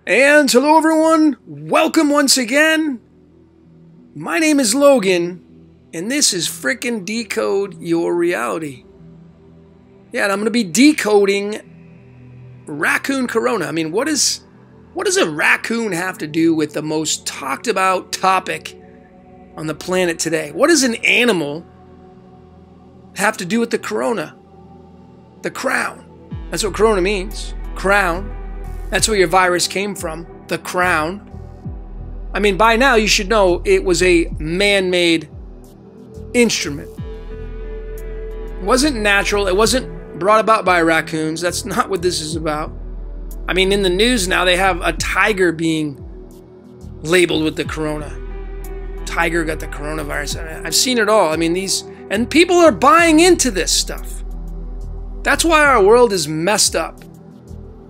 And hello everyone, welcome once again. My name is Logan, and this is frickin' Decode Your Reality. Yeah, and I'm going to be decoding Raccoon Corona. I mean, what does a raccoon have to do with the most talked about topic on the planet today? What does an animal have to do with the corona? The crown. That's what corona means. Crown. That's where your virus came from, the crown. I mean, by now you should know it was a man-made instrument. It wasn't natural. It wasn't brought about by raccoons. That's not what this is about. I mean, in the news now, they have a tiger being labeled with the corona. Tiger got the coronavirus. I've seen it all. I mean, and people are buying into this stuff. That's why our world is messed up.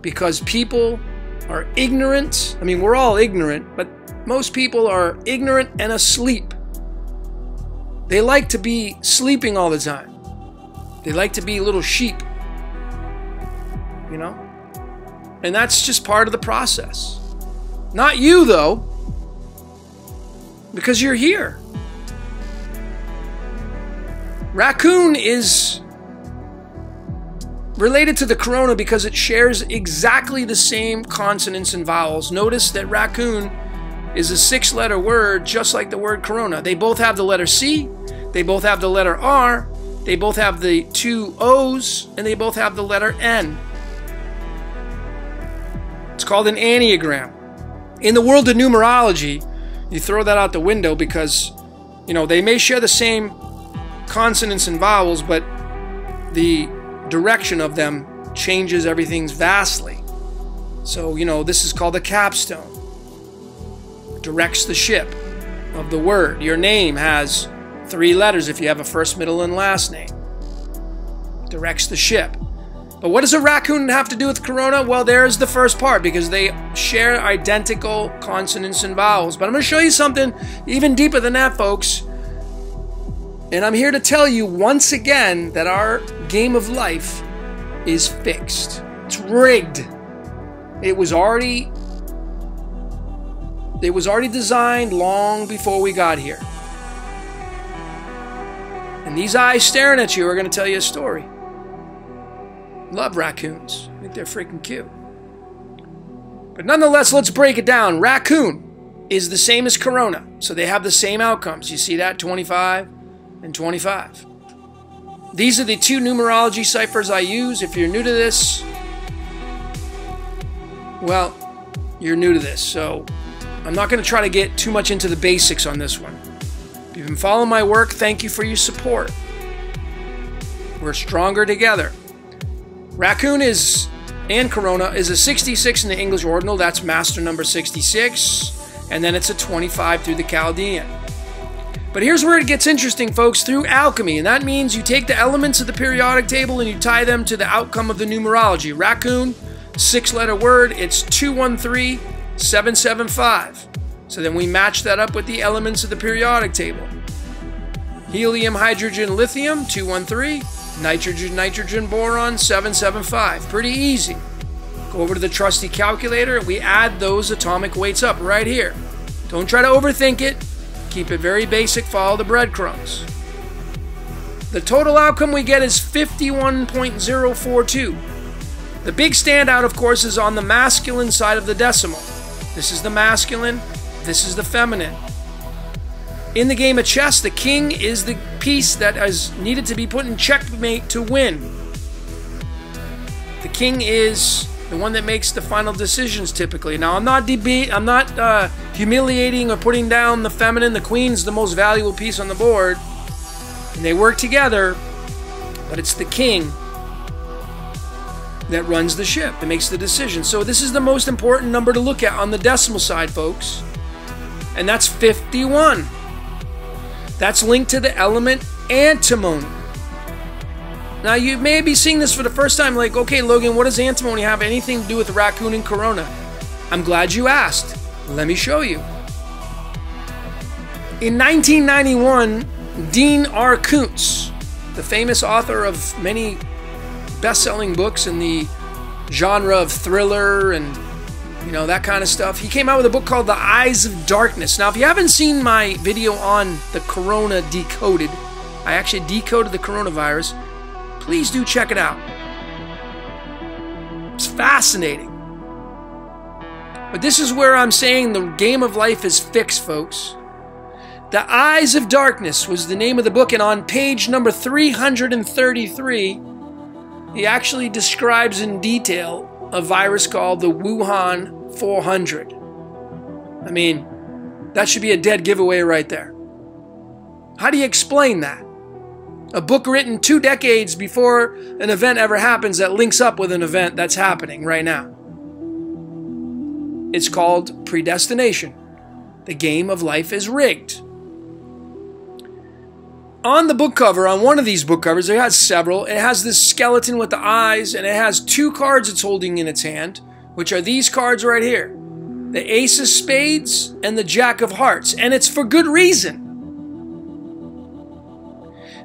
Because people are ignorant. I mean, we're all ignorant, but most people are ignorant and asleep. They like to be sleeping all the time. They like to be little sheep, you know? And that's just part of the process. Not you, though, because you're here. Raccoon is related to the corona because it shares exactly the same consonants and vowels. Notice that raccoon is a 6-letter word just like the word corona. They both have the letter C, they both have the letter R, they both have the 2 O's, and they both have the letter N. It's called an anagram. In the world of numerology, you throw that out the window because, you know, they may share the same consonants and vowels, but the direction of them changes everything vastly. So, you know, this is called a capstone. Directs the ship of the word. Your name has 3 letters if you have a first, middle, and last name. Directs the ship. But what does a raccoon have to do with corona? Well, there's the first part, because they share identical consonants and vowels. But I'm going to show you something even deeper than that, folks. And I'm here to tell you once again that our game of life is fixed. It's rigged. It was already designed long before we got here. And these eyes staring at you are going to tell you a story. Love raccoons. I think they're freaking cute. But nonetheless, let's break it down. Raccoon is the same as corona. So they have the same outcomes. You see that? 25 and 25. These are the 2 numerology ciphers I use. If you're new to this, well, you're new to this. So I'm not going to try to get too much into the basics on this one. If you've been following my work, thank you for your support. We're stronger together. Raccoon and corona is a 66 in the English ordinal. That's master number 66. And then it's a 25 through the Chaldean. But here's where it gets interesting, folks, through alchemy. And that means you take the elements of the periodic table and you tie them to the outcome of the numerology. Raccoon, 6-letter word, it's 213775. So then we match that up with the elements of the periodic table. Helium, hydrogen, lithium, 213. Nitrogen, nitrogen, boron, 775. Pretty easy. Go over to the trusty calculator. We add those atomic weights up right here. Don't try to overthink it. Keep it very basic, follow the breadcrumbs. The total outcome we get is 51.042. The big standout, of course, is on the masculine side of the decimal. This is the masculine, this is the feminine. In the game of chess, the king is the piece that is needed to be put in checkmate to win. The king is the one that makes the final decisions typically. Now, I'm not humiliating or putting down the feminine. The queen's the most valuable piece on the board. And they work together, but it's the king that runs the ship, that makes the decision. So this is the most important number to look at on the decimal side, folks. And that's 51. That's linked to the element antimony. Now, you may be seeing this for the first time, like, okay, Logan, what does antimony have anything to do with raccoon and corona? I'm glad you asked. Let me show you. In 1991, Dean R. Koontz, the famous author of many best-selling books in the genre of thriller and You know, that kind of stuff. He came out with a book called The Eyes of Darkness. Now, if you haven't seen my video on the Corona Decoded, I actually decoded the coronavirus, please do check it out. It's fascinating. But this is where I'm saying the game of life is fixed, folks. The Eyes of Darkness was the name of the book, and on page number 333, he actually describes in detail a virus called the Wuhan 400. I mean, that should be a dead giveaway right there. How do you explain that? A book written 2 decades before an event ever happens that links up with an event that's happening right now. It's called predestination. The game of life is rigged. On the book cover, on one of these book covers, it has several. It has this skeleton with the eyes, and it has 2 cards it's holding in its hand, which are these cards right here. The Ace of Spades and the Jack of Hearts, and it's for good reason.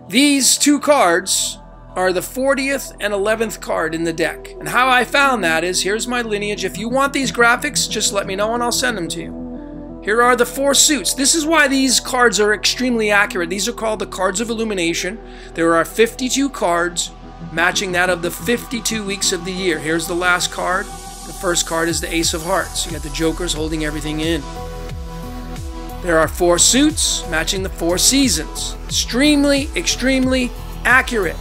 These 2 cards are the 40th and 11th card in the deck. And how I found that is, here's my lineage. If you want these graphics, just let me know and I'll send them to you. Here are the 4 suits. This is why these cards are extremely accurate. These are called the Cards of Illumination. There are 52 cards matching that of the 52 weeks of the year. Here's the last card. The first card is the Ace of Hearts. You got the Jokers holding everything in. There are 4 suits matching the 4 seasons. Extremely accurate.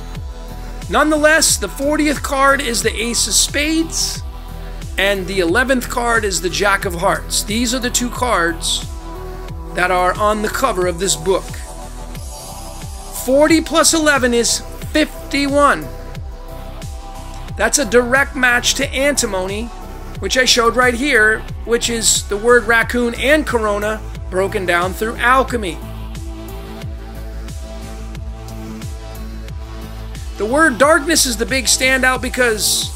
Nonetheless, the 40th card is the Ace of Spades, and the 11th card is the Jack of Hearts. These are the 2 cards that are on the cover of this book. 40 plus 11 is 51. That's a direct match to antimony, which I showed right here, which is the word raccoon and corona broken down through alchemy. The word darkness is the big standout because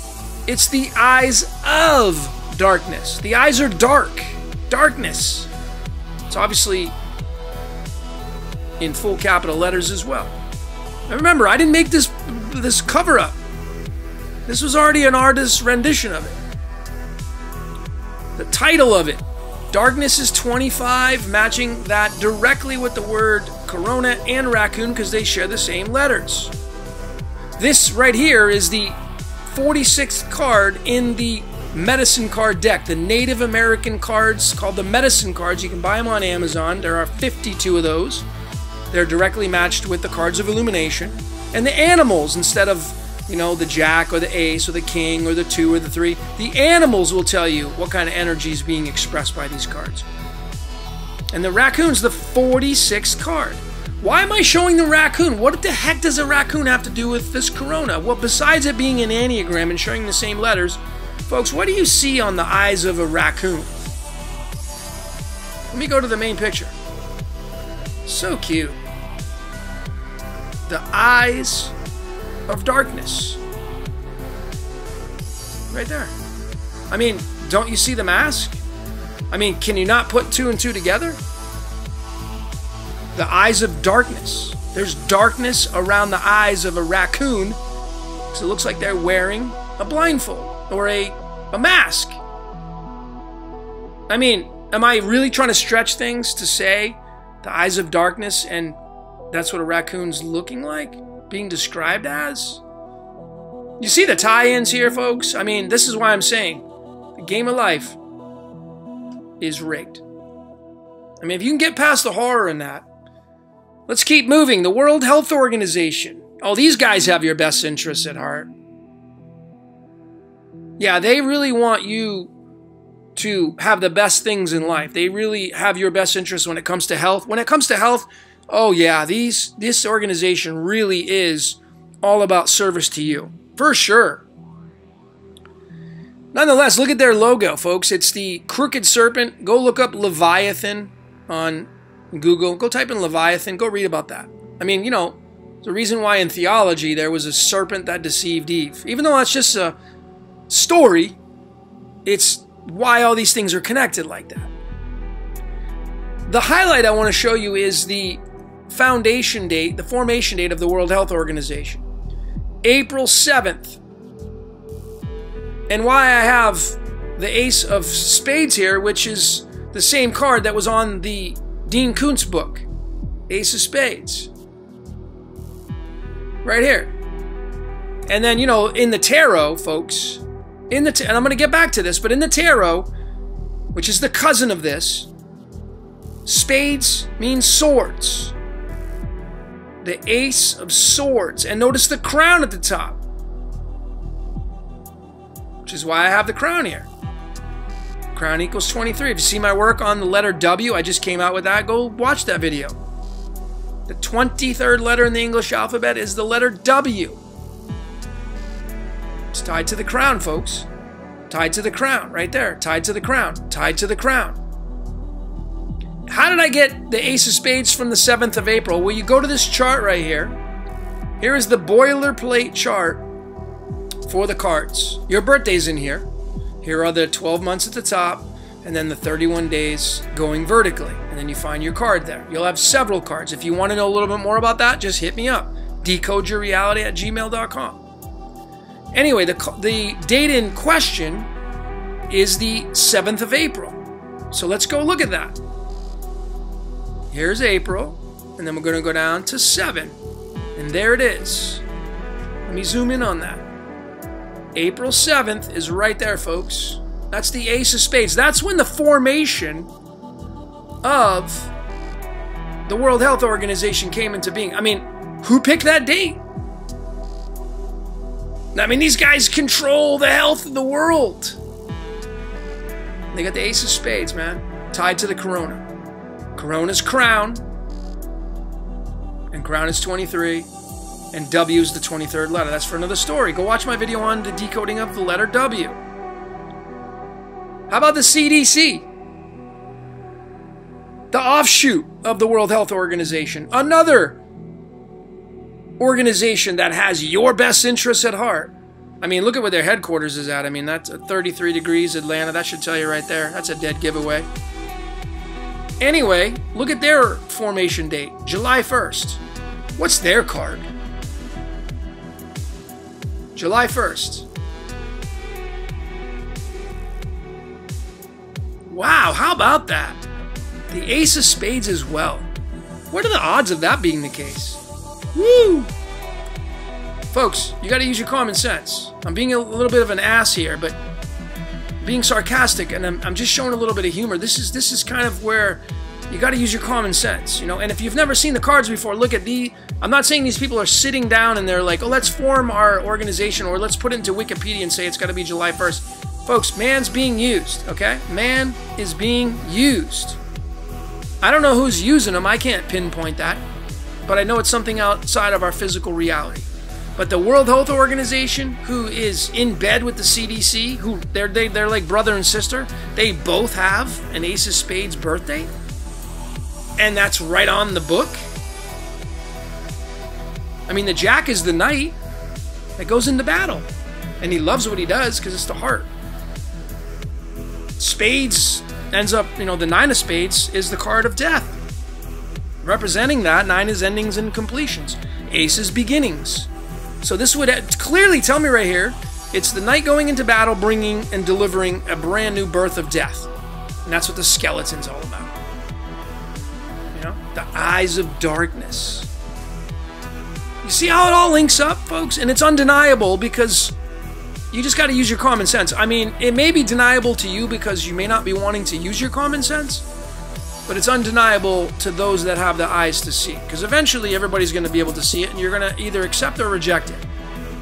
it's the eyes of darkness. The eyes are dark. Darkness. It's obviously in full capital letters as well. Now remember, I didn't make this cover up. This was already an artist's rendition of it. The title of it, Darkness is 25, matching that directly with the word corona and raccoon because they share the same letters. This right here is the 46th card in the medicine card deck. The Native American cards called the medicine cards. You can buy them on Amazon. There are 52 of those. They're directly matched with the Cards of Illumination. And the animals, instead of, you know, the Jack or the Ace or the King or the 2 or the 3, the animals will tell you what kind of energy is being expressed by these cards. And the raccoon's the 46th card. Why am I showing the raccoon? What the heck does a raccoon have to do with this corona? Well, besides it being an enneagram and showing the same letters, folks, what do you see on the eyes of a raccoon? Let me go to the main picture. So cute. The eyes of darkness. Right there. I mean, don't you see the mask? I mean, can you not put 2 and 2 together? The eyes of darkness. There's darkness around the eyes of a raccoon, so it looks like they're wearing a blindfold or a mask. I mean, am I really trying to stretch things to say the eyes of darkness and that's what a raccoon's looking like, being described as? You see the tie-ins here, folks? I mean, this is why I'm saying the game of life is rigged. I mean, if you can get past the horror in that, let's keep moving. The World Health Organization. Oh, these guys have your best interests at heart. Yeah, they really want you to have the best things in life. They really have your best interests when it comes to health. When it comes to health, oh yeah, this organization really is all about service to you. For sure. Nonetheless, look at their logo, folks. It's the crooked serpent. Go look up Leviathan on Google. Go type in Leviathan. Go read about that. I mean, you know, the reason why in theology there was a serpent that deceived Eve. Even though that's just a story, it's why all these things are connected like that. The highlight I want to show you is the foundation date, the formation date of the World Health Organization. April 7th. And why I have the Ace of Spades here, which is the same card that was on the Dean Koontz book. Ace of Spades. Right here. And then, you know, in the tarot, folks, and I'm going to get back to this, but in the tarot, which is the cousin of this, spades means swords. The Ace of Swords. And notice the crown at the top. Which is why I have the crown here. Crown equals 23. If you see my work on the letter W, I just came out with that. Go watch that video. The 23rd letter in the English alphabet is the letter W. It's tied to the crown, folks. Tied to the crown, right there. Tied to the crown. Tied to the crown. How did I get the Ace of Spades from the 7th of April? Well, you go to this chart right here. Here is the boilerplate chart for the cards. Your birthday's in here. Here are the 12 months at the top, and then the 31 days going vertically. And then you find your card there. You'll have several cards. If you want to know a little bit more about that, just hit me up. decodeyourreality@gmail.com. Anyway, the date in question is the 7th of April. So let's go look at that. Here's April, and then we're going to go down to 7. And there it is. Let me zoom in on that. April 7th is right there, folks. That's the Ace of Spades. That's when the formation of the World Health Organization came into being. I mean, who picked that date? I mean, these guys control the health of the world. They got the Ace of Spades, man, tied to the Corona. Corona's crown, and crown is 23, and W is the 23rd letter. That's for another story. Go watch my video on the decoding of the letter W. How about the CDC? The offshoot of the World Health Organization. Another organization that has your best interests at heart. I mean, look at where their headquarters is at. I mean, that's at 33 degrees Atlanta. That should tell you right there. That's a dead giveaway. Anyway, look at their formation date, July 1st. What's their card? July 1st. Wow, how about that? The Ace of Spades as well. What are the odds of that being the case? Woo! Folks, you got to use your common sense. I'm being a little bit of an ass here, but being sarcastic, and I'm just showing a little bit of humor. This is kind of where you got to use your common sense, you know. And if you've never seen the cards before, look at the. I'm not saying these people are sitting down and they're like, oh, let's form our organization, or let's put it into Wikipedia and say it's got to be July 1st. Folks, man's being used, okay? Man is being used. I don't know who's using them. I can't pinpoint that, but I know it's something outside of our physical reality. But the World Health Organization, who is in bed with the CDC, who they're like brother and sister, they both have an Ace of Spades birthday, and that's right on the book. I mean, the Jack is the knight that goes into battle, and he loves what he does because it's the heart. Spades ends up, you know, the 9 of Spades is the card of death. Representing that, 9 is endings and completions. Ace is beginnings. So this would clearly tell me right here, it's the knight going into battle, bringing and delivering a brand new birth of death. And that's what the skeleton's all about. You know, the eyes of darkness. You see how it all links up, folks? And it's undeniable because you just got to use your common sense. I mean, it may be deniable to you because you may not be wanting to use your common sense, but it's undeniable to those that have the eyes to see. Because eventually everybody's going to be able to see it, and you're going to either accept or reject it.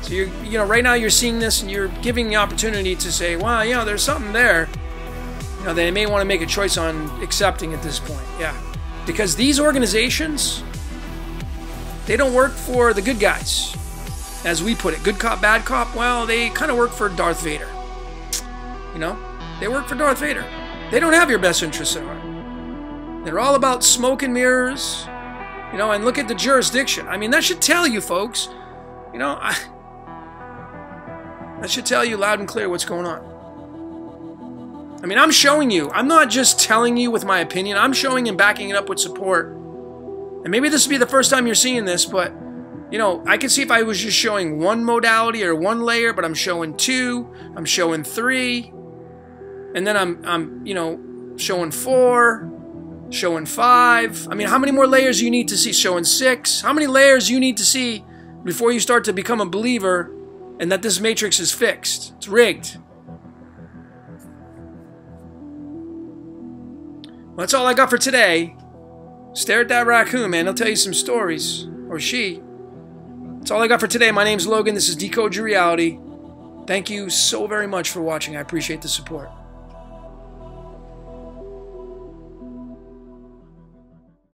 So you know, right now you're seeing this, and you're giving the opportunity to say, well, you know, there's something there. You know, they may want to make a choice on accepting at this point. Yeah, because these organizations, they don't work for the good guys, as we put it. Good cop, bad cop. Well, they kind of work for Darth Vader. You know, they work for Darth Vader. They don't have your best interests at heart. They're all about smoke and mirrors, you know, and look at the jurisdiction. I mean, that should tell you, folks, you know, that should tell you loud and clear what's going on. I mean, I'm showing you. I'm not just telling you with my opinion. I'm showing and backing it up with support. And maybe this will be the first time you're seeing this, but, you know, I could see if I was just showing one modality or one layer, but I'm showing 2, I'm showing 3. And then I'm you know, showing 4, showing 5. I mean, how many more layers do you need to see? Showing 6. How many layers do you need to see before you start to become a believer and that this matrix is fixed? It's rigged. Well, that's all I got for today. Stare at that raccoon, man. He'll tell you some stories. Or she. That's all I got for today. My name's Logan. This is Decode Your Reality. Thank you so very much for watching. I appreciate the support.